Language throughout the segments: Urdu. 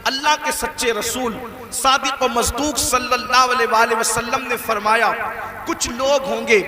اللہ کے سچے رسول صادق و مصدوق صلی اللہ علیہ وآلہ وسلم نے فرمایا کچھ لوگ ہوں گے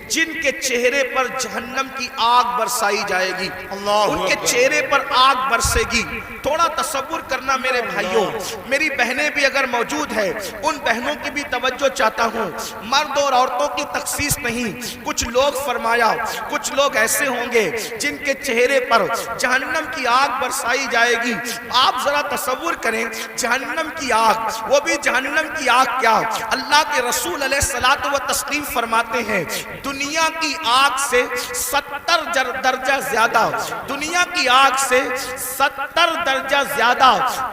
جن کے چہرے پر جہنم کی آگ برسائی جائے گی، ان کے چہرے پر آگ برسے گی۔ تھوڑا تصور کرنا میرے بھائیوں، میری بہنیں بھی اگر موجود ہیں ان بہنوں کی بھی توجہ چاہتا ہوں، مرد اور عورتوں کی تخصیص نہیں۔ کچھ لوگ فرمایا کچھ لوگ ایسے ہوں گے جن کے چہرے پر جہنم کی آگ برسائی جائے گی۔ آپ ذرا تصور کریں جہنم کی آگ، وہ بھی جہنم کی آگ کیا، اللہ کے رسول علیہ الصلوۃ والتسلیم فرماتے ہیں دنیا کی آگ سے 70 درجہ زیادہ، دنیا کی آگ سے 70 درجہ زیادہ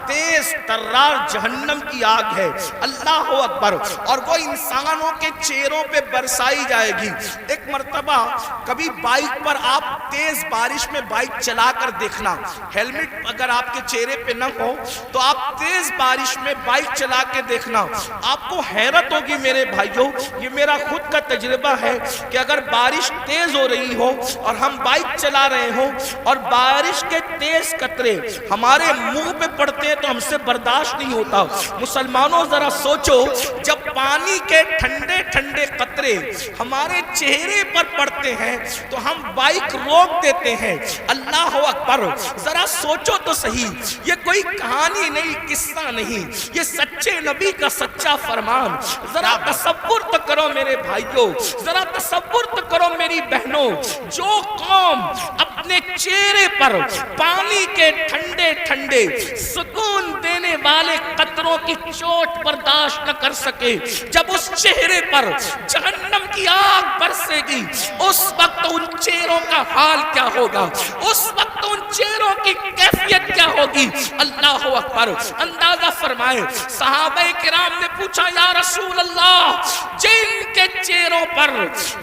تیز ترار جہنم کی آگ ہے۔ اللہ اکبر، اور وہ انسانوں کے چہروں پہ برسائی جائے گی۔ ایک مرتبہ کبھی بائک پر آپ تیز بارش میں بائک چلا کر دیکھنا، ہیلمٹ اگر آپ کے چہرے پہ نہ ہو تو آپ تیز بارش میں بائک چلا کے دیکھنا، آپ کو حیرت ہوگی میرے بھائیوں، یہ میرا خود کا تجربہ ہے کہ اگر بارش تیز ہو رہی ہو اور ہم بائک چلا رہے ہوں اور بارش کے تیز قطرے ہمارے منہ پہ پڑتے ہیں تو ہم سے برداشت نہیں ہوتا۔ مسلمانوں ذرا سوچو، جب پانی کے ٹھنڈے ٹھنڈے قطرے ہمارے چہرے پر پڑتے ہیں تو ہم بائک روک دیتے ہیں۔ اللہ اکبر، ذرا سوچو تو صحیح، یہ کوئی کہانی نہیں، قصہ نہیں، یہ سچے نبی کا سچا فرمان۔ ذرا تصور تو کرو میرے بھائیوں، ذرا تصور تو کرو میری بہنوں، جو قوم اپنے چہرے پر پانی کے ٹھنڈے ٹھنڈے سکون دینے والے قطروں کی چوٹ برداشت نہ کر سکے، جب اس چہرے پر جہنم کی آگ برسے گی اس وقت ان چہروں کا حال کیا ہوگا، اس وقت ان چہروں کی کیفیت کیا ہوگی۔ اللہ اکبر، اندازہ فرمائے صحابہ کرام نے پوچھا یا رسول اللہ، جن کے چہروں پر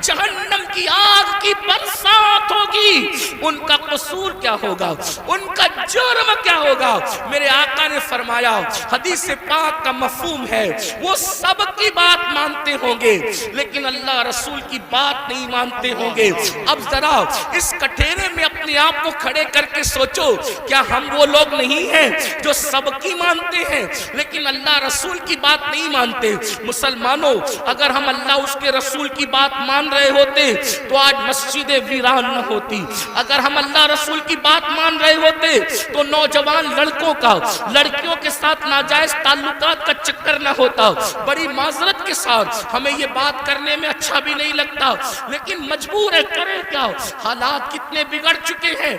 جہنم کی آگ کی برسات ہوگی ان کا قصور کیا ہوگا، ان کا جرم کیا ہوگا؟ میرے آقا نے فرمایا، حدیث پاک کا مفہوم ہے وہ سب کی بات مانتے ہوں گے لیکن اللہ رسول کی بات نہیں مانتے ہوں گے۔ اب ذرا اس کٹھیرے میں اپنے آپ کو کھڑے کر کے سوچو، کیا ہم وہ لوگ نہیں ہیں جو سب کی مانتے ہیں لیکن اللہ رسول کی بات نہیں مانتے؟ مسلمانوں، اگر ہم اللہ اس کے رسول کی بات مان رہے ہوتے تو آج مسجد ویران نہ ہوتی، اگر ہم اللہ رسول کی بات مان رہے ہوتے تو نوجوان لڑکوں کا لڑکیوں کے ساتھ ناجائز تعلقات کا چکر نہ ہوتا۔ بڑی معذرت کے ساتھ ہمیں یہ بات کرنے میں اچھا بھی نہیں لگتا لیکن مجبور ہے، کریں کیا، حالات کتنے بگڑ چکے ہیں۔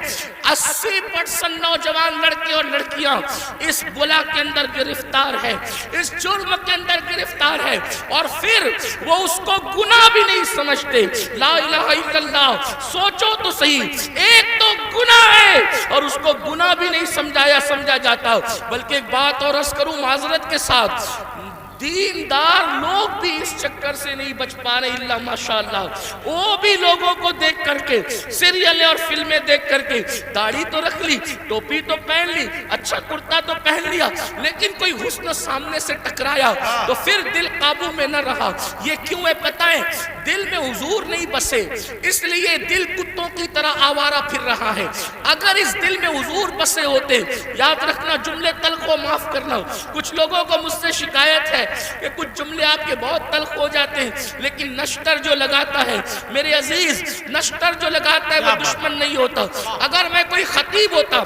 80% نوجوان لڑکے اور لڑکیاں اس بلا کے اندر گرفتار ہے، اس جرم کے اندر گرفتار ہے، اور پھر وہ اس کو گناہ بھی نہیں سمجھتے۔ لا الہ الا اللہ، سوچو تو صحیح، ایک تو گناہ ہے اور اس کو گناہ بھی نہیں سمجھا جاتا۔ بلکہ ایک بات اور عرض کروں معذرت کے ساتھ، دیندار لوگ بھی اس چکر سے نہیں بچ پا رہے اللہ ماشاءاللہ۔ وہ بھی لوگوں کو دیکھ کر کے، سیریلیں اور فلمیں دیکھ کر کے، داڑھی تو رکھ لی، ٹوپی تو پہن لی، اچھا کرتا تو پہن لیا، لیکن کوئی حسن سامنے سے ٹکرایا تو پھر دل قابو میں نہ رہا۔ یہ کیوں ہے پتہ ہے؟ دل میں حضور نہیں بسے، اس لیے دل کتوں کی طرح آوارہ پھر رہا ہے۔ اگر اس دل میں حضور بسے ہوتے، یاد رکھنا جملے تلخ و معاف کرنا، کچھ لوگوں کو مجھ سے شکایت ہے کہ کچھ جملے آپ کے بہت تلخ ہو جاتے ہیں، لیکن نشتر جو لگاتا ہے میرے عزیز، نشتر جو لگاتا ہے وہ دشمن نہیں ہوتا۔ اگر میں کوئی خطیب ہوتا،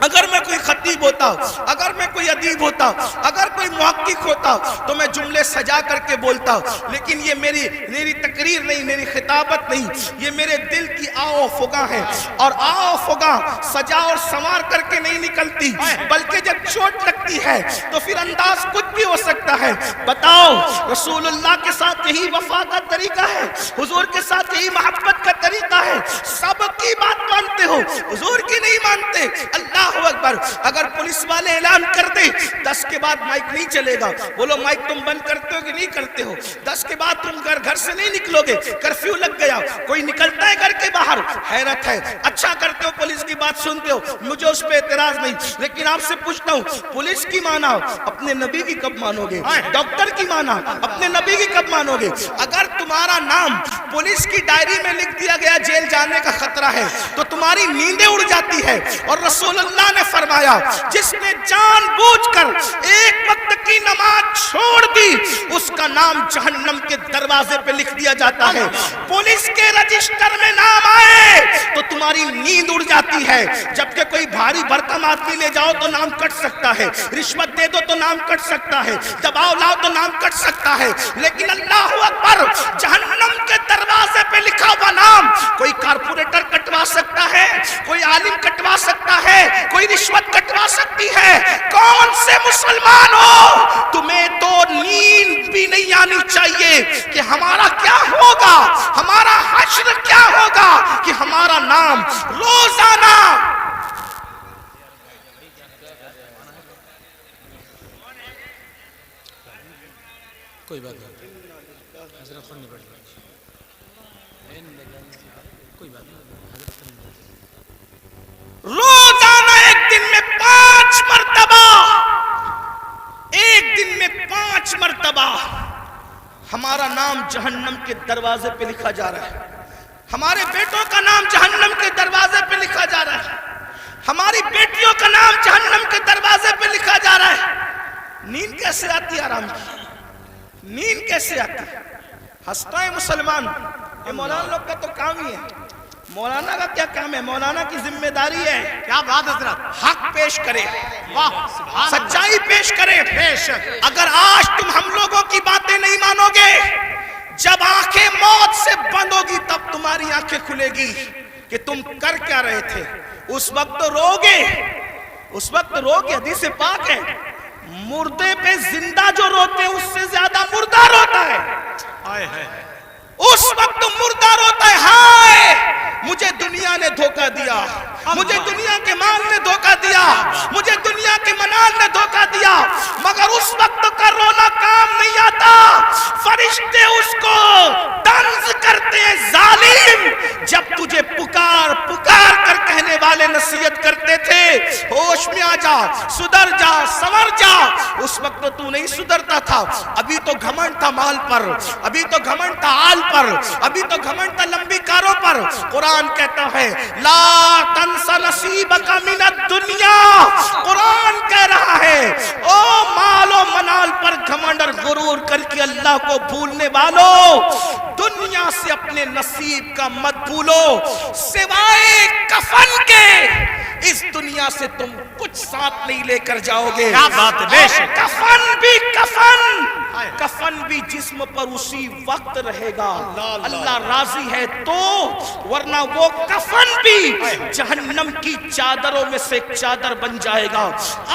اگر میں کوئی خطیب ہوتا، اگر میں کوئی ادیب ہوتا، اگر کوئی محقق ہوتا تو میں جملے سجا کر کے بولتا، لیکن یہ میری تقریر نہیں، میری خطابت نہیں، یہ میرے دل کی آو فگا ہے، اور آو فگا سجا اور سنوار کر کے نہیں نکلتی، بلکہ جب چوٹ لگتی ہے تو پھر انداز کچھ بھی ہو سکتا ہے۔ بتاؤ، رسول اللہ کے ساتھ یہی وفا کا طریقہ ہے، حضور کے ساتھ یہی محبت کا طریقہ ہے، سب کی بات مانتے ہو، حضور کی نہیں مانتے۔ اللہ اکبر، اگر پولیس والے اعلان کر دے 10 کے بعد مائک نہیں چلے گا، بولو مائک تم بند کرتے ہو کہ نہیں کرتے ہو؟ 10 کے بعد تم گھر سے نہیں نکلو گے، کرفیو لگ گیا، کوئی نکلتا ہے گھر کے باہر؟ حیرت ہے، اچھا کرتے ہو پولیس کی بات سنتے ہو، مجھے اس پہ اعتراض نہیں، لیکن آپ سے پوچھتا ہوں پولیس کی مانا اپنے نبی کی کب مانو گے؟ ڈاکٹر کی مانا اپنے نبی کی کب مانو گے؟ اگر تمہارا نام پولیس کی ڈائری میں لکھ دیا گیا جیل جانے کا خطرہ ہے تو تمہاری نیندیں اڑ جاتی ہے، اور رسول اللہ نے فرمایا جس نے جان بوجھ بوجھ کر ایک وقت کی نماز چھوڑ دی، اس کا نام جہنم کے دروازے پہ لکھ دیا جاتا ہے۔ پولیس کے رجسٹر میں نام آئے تو تمہاری نیند اڑ جاتی ہے، جبکہ کوئی بھاری بھرکم آدمی لے جاؤ تو نام کٹ سکتا ہے، رشوت دے دو تو نام کٹ سکتا ہے، دباؤ لاؤ تو نام کٹ سکتا ہے، لیکن اللہ اکبر، جہنم کے دروازے پہ لکھا ہوا نام کوئی کارپوریٹر کٹوا سکتا ہے، کوئی عالم کٹوا سکتا ہے، کوئی رشوت کٹوا سکتی ہے۔ کون سے مسلمان ہو، تمہیں تو نیند بھی نہیں آنی چاہیے کہ ہمارا کیا ہوگا، ہمارا حشر کیا ہوگا، کہ ہمارا نام روزانہ کوئی بات نہیں، حضرت خود نہیں پڑھ کوئی بات نہیں، روزانہ ایک دن میں 5 مرتبہ، ایک دن میں 5 مرتبہ ہمارا نام جہنم کے دروازے پہ لکھا جا رہا ہے، ہمارے بیٹوں کا نام جہنم کے دروازے پہ لکھا جا رہا ہے، ہماری بیٹیوں کا نام جہنم کے دروازے پہ لکھا جا رہا ہے۔ نیند کیسے آتی ہے آرام کی؟ نیند کیسے آتی ہے؟ ہنستا ہے مسلمان، یہ مولانا لوگ کا تو کام ہی ہے۔ مولانا کا کیا کام ہے؟ مولانا کی ذمہ داری ہے کیا بات حضرت، حق پیش کرے، واہ، سچائی پیش کرے۔ اگر آج تم ہم لوگوں کی باتیں نہیں مانو گے، جب آنکھیں موت سے بند ہوگی تب تمہاری آنکھیں کھلے گی کہ تم کر کیا رہے تھے۔ اس وقت رو گے، اس وقت رو گے۔ حدیث پاک ہے، مردے پہ زندہ جو روتے ہیں اس سے زیادہ مردہ روتا ہے۔ اس وقت مردہ روتا ہے، ہائے مجھے دنیا نے دھوکہ دیا، مجھے دنیا کے مال نے دھوکہ دیا، مجھے دنیا کے منال نے دھوکہ دیا۔ مگر اس وقت کا رونا کام نہیں آتا، فرشتے اس کو طنز کرتے ہیں، ظالم، جب تجھے پکار پکار کر کہنے والے نصیحت کرتے تھے ہوش میں آ جا، سدھر جا، سنور جا، اس وقت تو نہیں سدھرتا تھا۔ ابھی تو گھمنڈ تھا مال پر، ابھی تو گھمنڈ تھا آل پر، ابھی تو گھمنڈ تھا لمبی کاروں پر۔ قرآن کہتا ہے لا تنس نصیبک من الدنیا، قرآن کہہ رہا ہے او مال و منال پر گھمنڈ اور غرور کر کے اللہ کو بھولنے والوں، دنیا سے اپنے نصیب کا مت بھولو، سوائے کفن کے اس دنیا سے تم کچھ ساتھ نہیں لے کر جاؤ گے۔ کیا بات ہے، بے شک، کفن بھی کفن، کفن بھی جسم پر اسی وقت رہے گا، اللہ راضی ہے تو، ورنہ وہ کفن بھی جہنم کی چادروں میں سے ایک چادر بن جائے گا،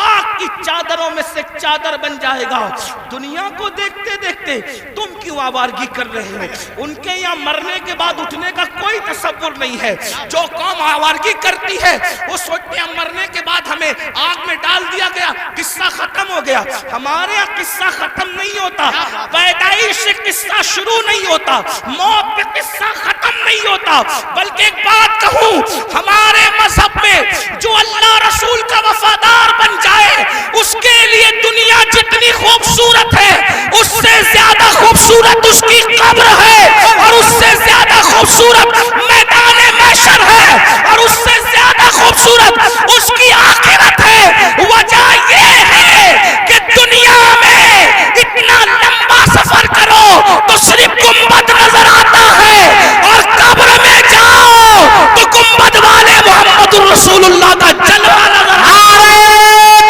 آگ کی چادروں میں سے ایک چادر بن جائے گا۔ دنیا کو دیکھتے دیکھتے تم کیوں آوارگی کر رہے ہو؟ ان کے یہاں مرنے کے بعد اٹھنے کا کوئی تصور نہیں ہے۔ جو قوم آوارگی کرتی ہے وہ سوچتے ہیں مرنے کے بعد ہمیں آگ میں ڈال دیا گیا، قصہ ختم ہو گیا۔ ہمارے یہاں قصہ ختم نہیں ہوتا، پیدائش سے قصہ شروع نہیں ہوتا، موت پہ قصہ ختم نہیں ہوتا۔ بلکہ ایک بات کہوں، ہمارے مذہب میں جو اللہ رسول کا وفادار بن جائے اس کے لیے دنیا جتنی خوبصورت ہے اس سے زیادہ خوبصورت اس کی قبر ہے، اور اس سے زیادہ خوبصورت میدان محشر ہے، اور اس سے زیادہ خوبصورت اس کی آخرت ہے۔ وجہ یہ ہے کہ دنیا میں اتنا لمبا سفر کرو تو صرف گنبد نظر آتا ہے، اور قبر میں جاؤ تو گنبد والے محمد رسول اللہ کا جلوہ نظر آتا ہے۔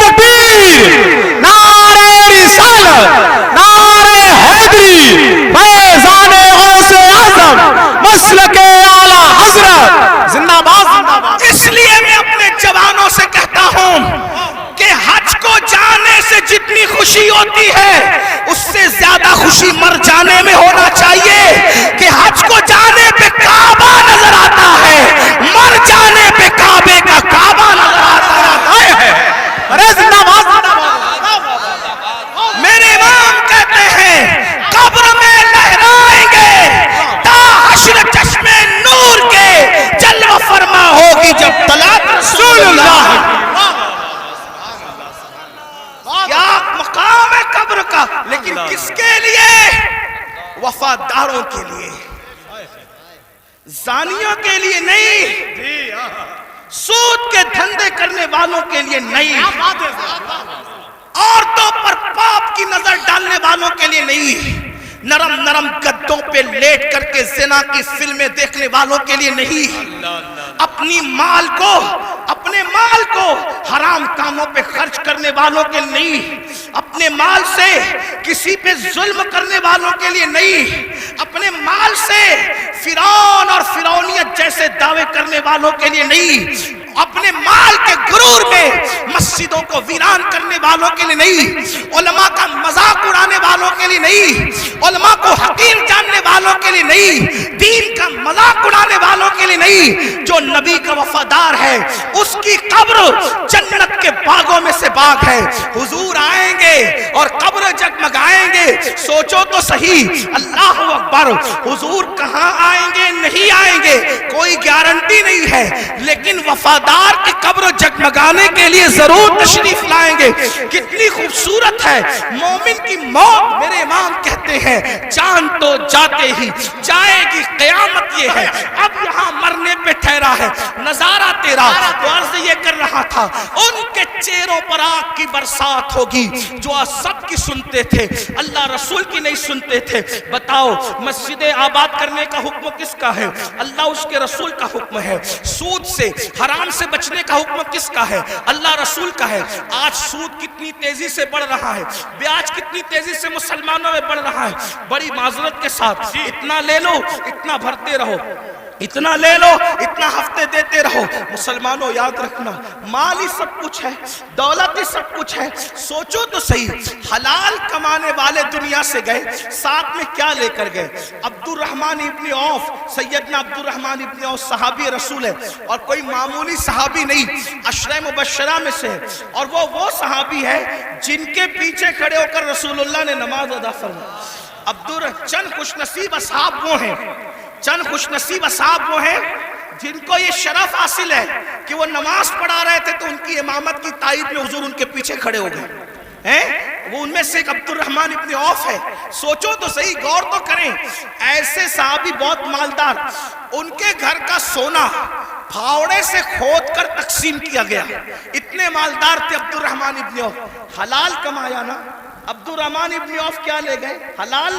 نعرہ تکبیر، نعرہ رسالت، نعرہ حیدری، فیضان غوث اعظم، مسلک اعلی حضرت، زندہ باد، زندہ باد۔ اس لیے میں اپنے جوانوں سے کہتا ہوں کہ حج کو جانے سے جتنی خوشی ہوتی ہے اس سے زیادہ خوشی مر جانے میں ہونا چاہیے، کہ حج کو جانے پہ کعبہ نظر آتا ہے، مر جانے پہ کعبے کا کعبہ نظر آتا ہے۔ ارے زندہ باد، زندہ باد۔ میرے امام کہتے ہیں قبر میں لہرائیں گے تا حشر چشم نور کے جلوہ فرما ہوگی جب طلعت رسول اللہ۔ کیا مقام ہے قبر کا، لیکن کس کے لیے؟ وفاداروں کے لیے، زانیوں کے لیے نہیں، سود کے دھندے کرنے والوں کے لیے نہیں، نہیں، نرم نرم گدوں پہ لیٹ کر کے زنا کی فلمیں دیکھنے والوں کے لیے نہیں، اپنے مال کو حرام کاموں پہ خرچ کرنے والوں کے لیے نہیں، اپنے مال سے کسی پہ ظلم کرنے والوں کے لیے نہیں، اپنے مال سے فرعون اور فرعونیت جیسے دعوے کرنے والوں کے لیے نہیں، اپنے مال کے غرور میں مسجدوں کو ویران کرنے والوں کے لیے نہیں، علماء کا مذاق اڑانے والوں کے لیے نہیں، علماء کو حقیر جاننے والوں کے لیے نہیں، دین کا مذاق اڑانے والوں کے لیے نہیں۔ جو نبی کا وفادار ہے اس کی قبر جنت کے باغوں میں سے باغ ہے۔ حضور آئیں گے اور قبر جگمگائیں گے، سوچو تو صحیح، اللہ اکبر، حضور کہاں آئیں گے نہیں آئیں گے کوئی گارنٹی نہیں ہے، لیکن وفادار کی قبر جگمگانے کے لیے ضرور تشریف لائیں گے۔ کتنی خوبصورت ہے مومن کی موت، میرے امام کہتے ہیں جان تو جاتے ہی جائے گی قیامت، یہ ہے اب یہاں مرنے پہ ٹھہرا ہے نظارہ تیرا۔ تو عرض یہ کر رہا تھا ان کے چہروں پر آگ کی برسات ہوگی جو سب کی سنتے تھے، اللہ رسول کی نہیں سنتے تھے۔ بتاؤ مسجدیں آباد کرنے کا حکم کس کا ہے؟ اللہ اس کے رسول کا حکم ہے۔ سود سے حرام سے بچنے کا حکم کس کا ہے؟ اللہ رسول کا ہے۔ آج سود کتنی تیزی سے بڑھ رہا ہے، بیاج کتنی تیزی سے مسلمانوں میں بڑھ رہا ہے۔ بڑی معذرت کے ساتھ اتنا لے لو اتنا بھرتے رہو، اتنا لے لو اتنا ہفتے دیتے رہو۔ مسلمانوں یاد رکھنا مال ہی سب کچھ ہے، دولت ہی سب کچھ ہے۔ سوچو تو صحیح، حلال کمانے والے دنیا سے گئے، ساتھ میں کیا لے کر گئے؟ عبد الرحمن ابن عوف، سیدنا عبد الرحمن ابن عوف صحابی رسول ہے، اور کوئی معمولی صحابی نہیں، عشرہ مبشرہ میں سے ہے، اور وہ صحابی ہے جن کے پیچھے کھڑے ہو کر رسول اللہ نے نماز ادا فرمائی۔ چند خوش نصیب اصحاب وہ ہیں، چند خوش نصیب اصحاب وہ ہیں جن کو یہ شرف حاصل ہے کہ وہ نماز پڑھا رہے تھے تو ان کی امامت کی تائید میں حضور ان کے پیچھے کھڑے ہو گئے ہیں۔ وہ ان میں سے ایک عبد الرحمن ابن عوف ہے۔ سوچو تو صحیح، غور تو کریں، ایسے صحابی بہت مالدار، ان کے گھر کا سونا پھاوڑے سے کھود کر تقسیم کیا گیا، اتنے مالدار تھے عبد الرحمن ابن عوف۔ حلال کمایا نا، عبد الرحمن ابن عوف کیا لے گئے؟ حلال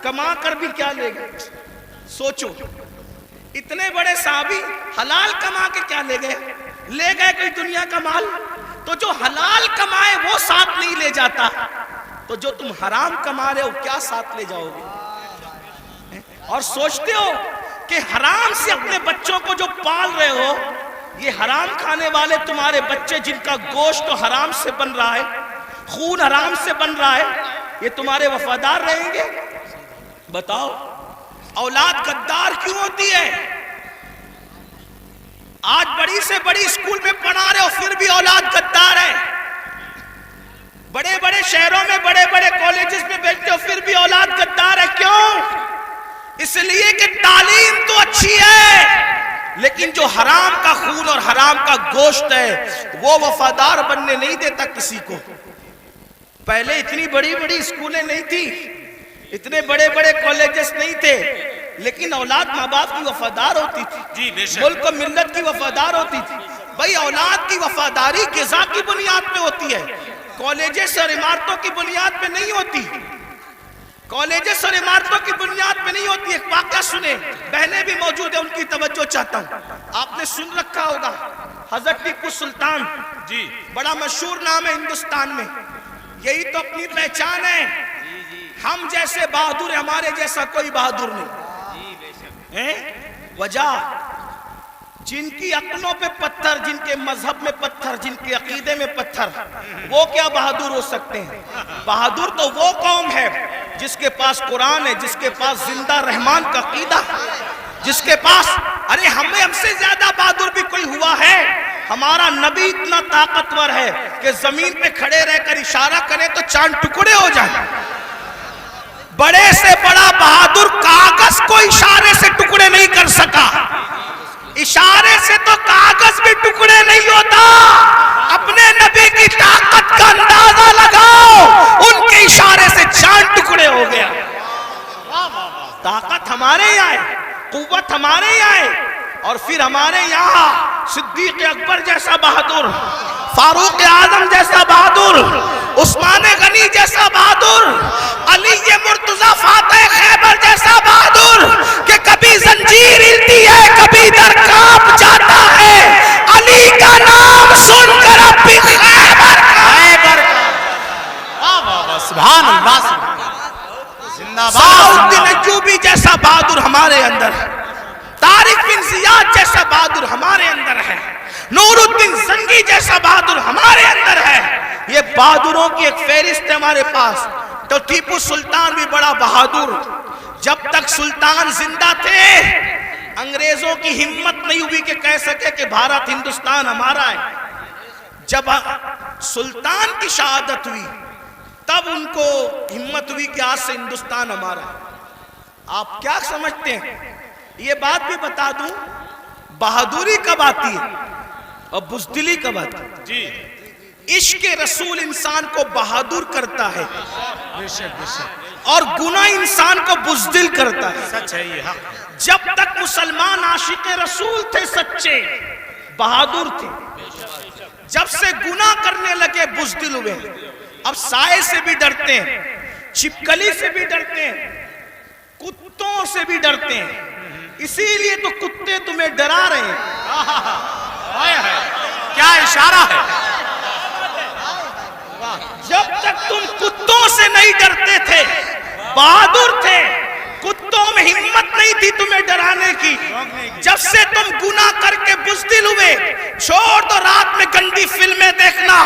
کما کر بھی کیا لے گئے؟ سوچو، اتنے بڑے صحابی حلال کما کے کیا لے گئے؟ لے گئے کوئی دنیا کا مال؟ تو جو حلال کمائے وہ ساتھ نہیں لے جاتا، تو جو تم حرام کما رہے ہو کیا ساتھ لے جاؤ گے؟ اور سوچتے ہو کہ حرام سے اپنے بچوں کو جو پال رہے ہو، یہ حرام کھانے والے تمہارے بچے جن کا گوشت تو حرام سے بن رہا ہے، خون حرام سے بن رہا ہے، یہ تمہارے وفادار رہیں گے؟ بتاؤ، اولاد غدار کیوں ہوتی ہے؟ آج بڑی سے بڑی اسکول میں پڑھا رہے ہو پھر بھی اولاد غدار ہے، بڑے بڑے شہروں میں بڑے بڑے کالجز میں بیٹھتے ہو پھر بھی اولاد غدار ہے۔ کیوں؟ اس لیے کہ تعلیم تو اچھی ہے، لیکن جو حرام کا خون اور حرام کا گوشت ہے وہ وفادار بننے نہیں دیتا کسی کو۔ پہلے اتنی بڑی بڑی اسکولیں نہیں تھی، اتنے بڑے بڑے کالجز نہیں تھے، لیکن اولاد ماں باپ کی وفادار ہوتی تھی، ملک و ملت کی وفادار ہوتی تھی۔ بھائی اولاد کی وفاداری غذا کی بنیاد پہ ہوتی ہے، کالجز اور عمارتوں کی بنیاد پہ نہیں ہوتی، کالجز اور عمارتوں کی بنیاد پہ نہیں ہوتی۔ ایک واقعہ سنیں، بہنیں بھی موجود ہیں ان کی توجہ چاہتا ہوں۔ آپ نے سن رکھا ہوگا حضرت ٹیپو سلطان، جی بڑا مشہور نام ہے ہندوستان میں، یہی تو اپنی پہچان ہے، ہم جیسے بہادر، ہمارے جیسا کوئی بہادر نہیں۔ وجہ جن کی عقلوں پہ پتھر، جن کے مذہب میں پتھر، جن کے عقیدے میں پتھر، وہ کیا بہادر ہو سکتے ہیں؟ بہادر تو وہ قوم ہے جس کے پاس قرآن ہے، جس کے پاس زندہ رحمان کا عقیدہ، جس کے پاس، ارے ہم سے زیادہ بہادر بھی کوئی ہوا ہے؟ ہمارا نبی اتنا طاقتور ہے کہ زمین پہ کھڑے رہ کر اشارہ کرے تو چاند ٹکڑے ہو جائیں۔ بڑے سے بڑا بہادر کاغذ کو اشارے سے ٹکڑے نہیں کر سکا، اشارے سے تو کاغذ بھی ٹکڑے نہیں ہوتا۔ اپنے نبی کی طاقت کا اندازہ لگاؤ، ان کے اشارے سے چاند ٹکڑے ہو گیا۔ طاقت ہمارے یہاں ہے، قوت ہمارے یہاں ہے، اور پھر ہمارے یہاں صدیق اکبر جیسا بہادر، فاروق اعظم جیسا بہادر، عثمان غنی جیسا بہادر، علی مرتضی سبحان اللہ زندہ باد صلاح الدین ایوبی جیسا بہادر ہمارے اندر ہے، طارق بن زیاد جیسا بہادر ہمارے اندر ہے، نور الدین زنگی جیسا بہادر ہمارے اندر ہے۔ یہ بہادروں کی ایک فہرست ہے ہمارے پاس۔ تو ٹیپو سلطان بھی بڑا بہادر، جب تک سلطان زندہ تھے انگریزوں کی ہمت نہیں ہوئی کہ کہہ سکے کہ بھارت ہندوستان ہمارا ہے۔ جب سلطان کی شہادت ہوئی تب ان کو ہمت ہوئی کہ آج سے ہندوستان ہمارا ہے۔ آپ کیا سمجھتے ہیں؟ یہ بات بھی بتا دوں، بہادری کب آتی ہے اور بزدلی کب آتی ہے؟ جی عشق رسول انسان کو بہادر کرتا ہے بے شک بے شک، اور گناہ انسان کو بزدل کرتا ہے۔ سچ ہے یہ حق۔ جب تک مسلمان عاشق رسول تھے، سچے بہادر تھے، جب سے گناہ کرنے لگے بزدل ہوئے۔ اب سائے سے بھی ڈرتے ہیں، چھپکلی سے بھی ڈرتے ہیں، کتوں سے بھی ڈرتے ہیں۔ اسی لیے تو کتے تمہیں ڈرا رہے ہیں۔ کیا اشارہ ہے! جب تک تم کتوں سے نہیں ڈرتے تھے، بہادر تھے، کتوں میں ہمت نہیں تھی تمہیں ڈرانے کی۔ جب سے تم گناہ کر کے بزدل ہوئے، چھوڑ دو رات میں گندی فلمیں دیکھنا،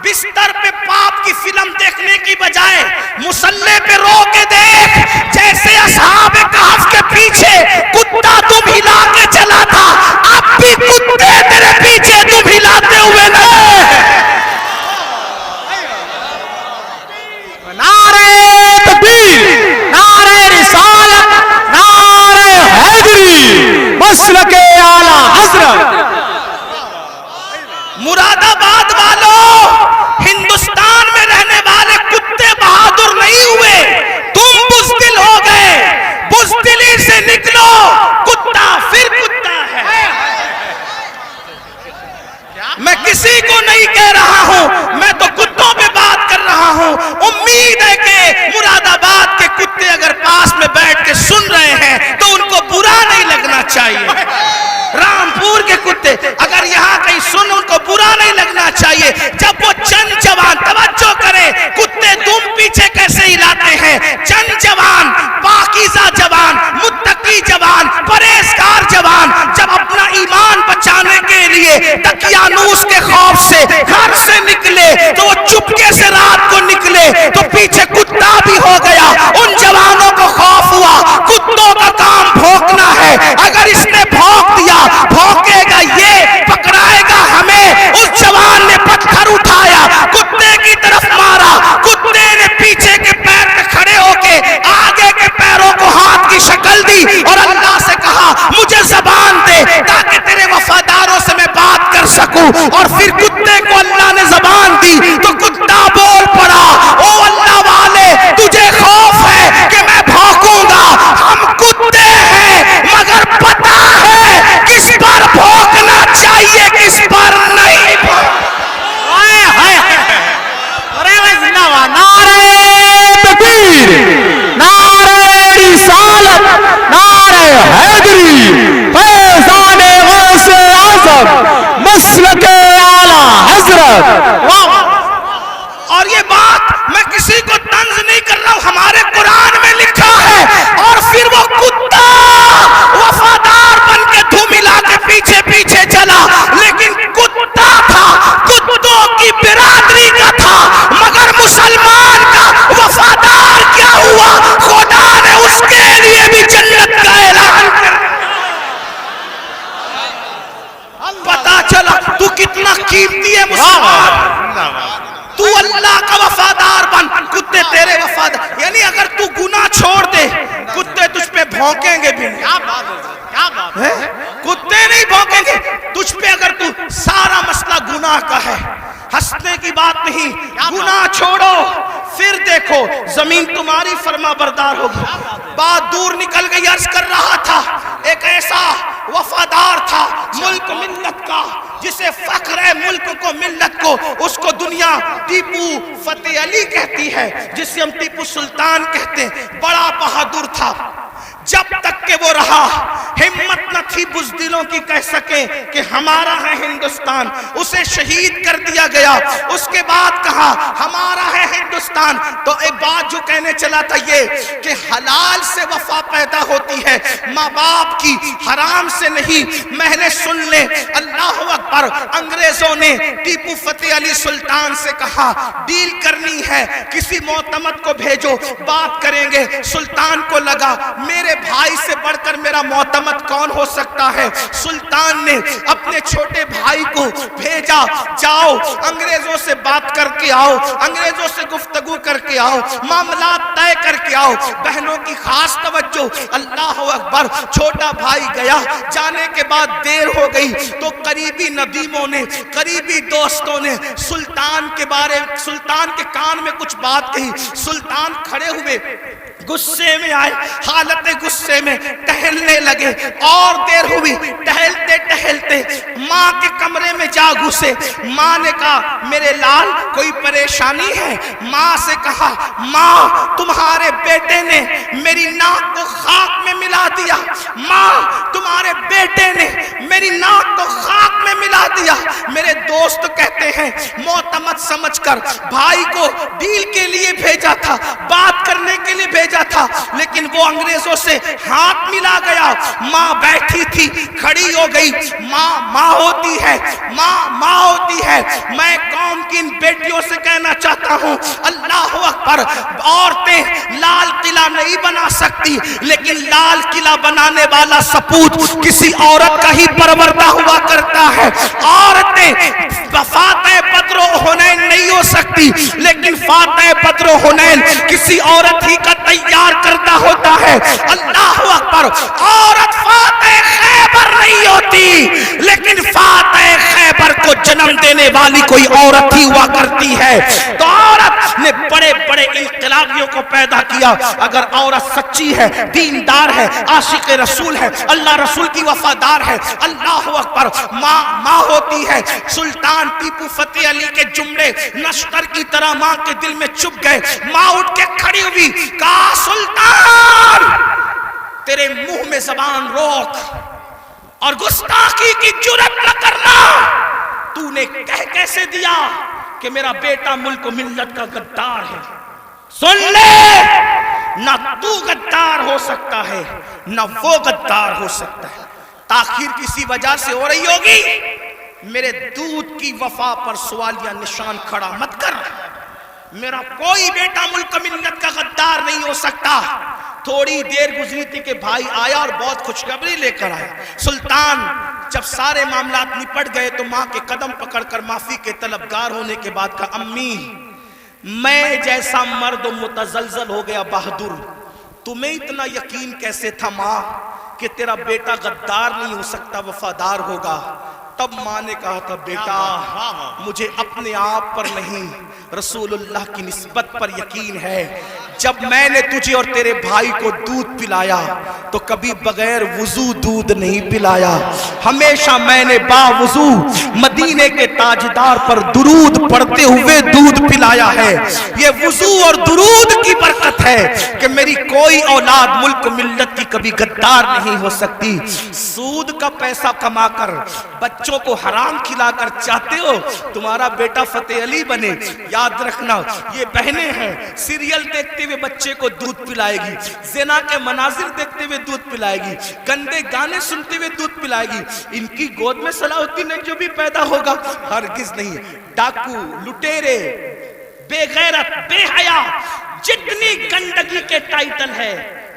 بستر پہ پاپ کی فلم دیکھنے کی بجائے مصلی پہ رو کے دیکھ، جیسے اصحاب کہف کے پیچھے کتا تم ہلا کے چلا تھا، اب بھی کتے تیرے پیچھے تم ہلاتے ہوئے نہ۔ نعرہ تکبیر، نعرہ رسالت، نعرہ حیدری، مسلک اعلیٰ حضرت۔ مراد آباد والوں، ہندوستان میں رہنے والے کتے بہادر نہیں ہوئے، تم بزدل ہو گئے۔ بزدلی سے نکلو، کتا پھر کتا ہے۔ میں کسی کو نہیں کہہ رہا ہوں، میں تو کتوں پہ بات کر رہا ہوں۔ امید ہے کہ مراد آباد کے کتے اگر پاس میں بیٹھ کے سن رہے ہیں تو ان کو برا نہیں لگنا چاہیے۔ رامپور کے کتے اگر یہاں کہیں سن، ان کو برا نہیں لگنا چاہیے۔ جب وہ چند جوان، توجہ کریں، کتے دم پیچھے کیسے ہلاتے ہیں۔ چند جوان، پاکیزہ جوان، متقی جوان، پرہیزگار جوان، جب اپنا ایمان بچانے کے لیے دقیانوس کے خوف سے گھر سے نکلے تو وہ چپکے سے رات کو نکلے تو پیچھے کتا بھی ہو گیا۔ ان جوانوں کو خوف ہوا، کتوں کا کام بھونکنا ہے، اگر اس نے بھونک دیا بھونکے گا یہ، پکڑائے گا ہمیں۔ اس جوان نے پتھر اٹھایا، کتے کی طرف مارا، کتے نے پیچھے کے پیر پہ کھڑے ہو کے آگے کے پیروں کو ہاتھ کی شکل دی اور اللہ سے کہا مجھے زبان دے تاکہ تیرے وفاداروں سے میں بات کر سکوں۔ اور پھر کتے کو اللہ نے زبان دی تو کتا بول پڑا، او اللہ والے تجھے خوف ہے کہ میں بھونکوں گا، ہم کتے ہیں مگر پتا ہے کس پر بھونکنا چاہیے کس پر نہیں۔ نعرہ تکبیر، نعرہ رسالت، نعرہ حیدری، فیضان غوث اعظم، مسلک اعلیٰ حضرت۔ اور یہ بات میں کسی کو طنز نہیں کر رہا ہوں، ہمارے قرآن میں لکھا ہے۔ اور پھر وہ کتا وفادار بن کے دھوم ملا کے پیچھے پیچھے چلا، لیکن کتا تھا، کتوں کی برادری کا تھا، مگر مسلمان کا وفادار کیا ہوا، خدا نے اس کے لیے بھی جنت کا اعلان کر دیا۔ پتا چلا تو کتنا قیمتی ہے مسلمان، تو اللہ کا وفادار بن، کتے تیرے وفادار۔ یعنی اگر تو گناہ چھوڑ دے کتے تجھ پہ بھونکیں گے بھی نہیں۔ کتے نہیں بھونکیں گے تجھ پہ اگر تو سارا مسئلہ گناہ کا ہے۔ ہنسنے کی بات نہیں، گناہ چھوڑو پھر دیکھو زمین تمہاری فرما بردار ہوگی۔ بات دور نکل گئی، عرض کر رہا تھا ایک ایسا وفادار تھا ملک ملت کا، جسے فخر ہے ملک کو ملت کو، اس کو دنیا ٹیپو فتح علی کہتی ہے، جسے ہم ٹیپو سلطان کہتے ہیں۔ بڑا بہادر تھا، جب تک کہ وہ رہا ہمت نہ تھی بزدلوں کی کہہ سکیں کہ ہمارا ہے ہندوستان۔ اسے شہید کر دیا گیا، اس کے بعد کہا ہمارا ہے ہندوستان. تو ایک بات جو کہنے چلا تھا یہ کہ حلال سے وفا پیدا ہوتی ہے, ماں باپ کی, حرام سے نہیں. میں نے سن لے, اللہ اکبر, انگریزوں نے ٹیپو فتح علی سلطان سے کہا ڈیل کرنی ہے, کسی معتمد کو بھیجو, بات کریں گے. سلطان کو لگا میرے بھائی سے بڑھ کر میرا معتمد کون ہو سکتا ہے. سلطان نے اپنے چھوٹے بھائی کو بھیجا, جاؤ انگریزوں سے بات کر کے آؤ, انگریزوں سے گفتگو کر کے آؤ, معاملات طے کر کے آؤ. بہنوں کی خاص توجہ, اللہ اکبر. چھوٹا بھائی گیا, جانے کے بعد دیر ہو گئی تو قریبی ندیموں نے, قریبی دوستوں نے سلطان کے کان میں کچھ بات کہی. سلطان کھڑے ہوئے, غصے میں آئے, حالت غصے میں ٹہلنے لگے. اور دیر ہوئی, ٹہلتے ٹہلتے ماں کے کمرے میں جا گھسے. ماں نے کہا میرے لال کوئی پریشانی ہے. ماں سے کہا ماں تمہارے بیٹے نے میری ناک کو خاک میں ملا دیا. ماں تمہارے بیٹے نے میری ناک کو خاک میں ملا دیا. میرے دوست کہتے ہیں معتمد سمجھ کر بھائی کو ڈیل کے لیے بھیجا تھا, بات کرنے کے لیے بھیجا تھا, لیکن وہ انگریزوں سے ہاتھ ملا گیا. ماں بیٹھی تھی, کھڑی ہو گئی. ماں ہوتی ہے, ماں ہوتی ہے. میں قوم کی ان بیٹیوں سے کہنا چاہتا ہوں, اللہ اکبر, عورتیں لال قلعہ نہیں بنا سکتی, لیکن لال قلعہ بنانے والا سپوت کسی عورت کا ہی پروردہ ہوا کرتا ہے. عورتیں فاتح بدر و حنین نہیں ہو سکتی, لیکن فاتح بدر و حنین کسی عورت ہی کا تیار کرتا ہوتا ہے. اللہ اکبر. عورت فاتح خیبر نہیں ہوتی, لیکن فاتح خیبر کو جنم دینے والی کوئی عورت ہی ہوا کرتی ہے. تو عورت نے بڑے بڑے انقلابیوں کو پیدا کیا. اگر عورت سچی ہے, دیندار ہے, عاشق رسول ہے, اللہ رسول کی وفادار ہے, اللہ اکبر, ماں ہوتی ہے. سلطان ٹیپو فتح علی کے جملے نشتر کی طرح ماں کے دل میں چپ گئے. ماں اٹھ کے کھڑی ہوئی, کہا سلطان تیرے منہ میں زبان روک اور گستاخی کی جرات نہ کرنا. تو نے کہہ کیسے دیا کہ میرا بیٹا ملک و ملت کا غدار ہے. سن لے, نہ تو غدار ہو سکتا ہے نہ وہ غدار ہو سکتا ہے. تاخیر کسی وجہ سے ہو رہی ہوگی, میرے دودھ کی وفا پر سوالیہ نشان کھڑا مت کر. میرا کوئی بیٹا ملک ملت کا غدار نہیں ہو سکتا. تھوڑی دیر گزری تھی کہ بھائی آیا اور بہت خوشخبری لے کر آیا. سلطان جب سارے معاملات نپٹ گئے تو ماں کے قدم پکڑ کر معافی کے طلبگار ہونے کے بعد کہا امی میں جیسا مرد متزلزل ہو گیا بہادر, تمہیں اتنا یقین کیسے تھا ماں کہ تیرا بیٹا غدار نہیں ہو سکتا, وفادار ہوگا. تب ماں نے کہا تھا بیٹا مجھے اپنے آپ پر نہیں رسول اللہ کی نسبت پر یقین ہے. جب میں نے تجھے اور تیرے بھائی کو دودھ پلایا تو کبھی بغیر وضو دودھ نہیں پلایا. ہمیشہ میں نے باوضو مدینے کے تاجدار پر درود پڑھتے ہوئے دودھ پلایا ہے. یہ وضو اور درود کی برکت ہے کہ میری کوئی اولاد ملک ملت کی کبھی غدار نہیں ہو سکتی. سود کا پیسہ کما کر بچوں کو حرام کھلا کر چاہتے ہو تمہارا بیٹا فتح علی بنے. یاد رکھنا یہ بہنیں ہیں, سیریل دیکھتے ہوئے بچے کو دودھ پلائے گی, زنا کے مناظر دیکھتے ہوئے دودھ پلائے گی, گندے گانے سنتے ہوئے دودھ پلائے گی. ان کی گود میں صلاح الدین جو بھی پیدا ہوگا ہرگز نہیں. ڈاکو, لٹیرے, بے غیرت, بے حیا, جتنی گندگی کے ٹائٹل ہے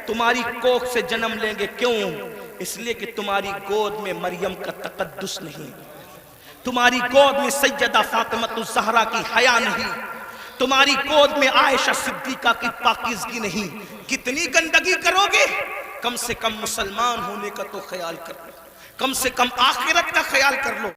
تمہاری کوکھ سے جنم لیں گے. کیوں؟ اس لیے کہ تمہاری گود میں مریم کا تقدس نہیں, تمہاری گود میں سیدہ فاطمہ الزہرا کی حیا نہیں, تمہاری گود میں عائشہ صدیقہ کی پاکیزگی نہیں. کتنی گندگی کرو گے؟ کم سے کم مسلمان ہونے کا تو خیال کر لو, کم سے کم آخرت کا خیال کر لو.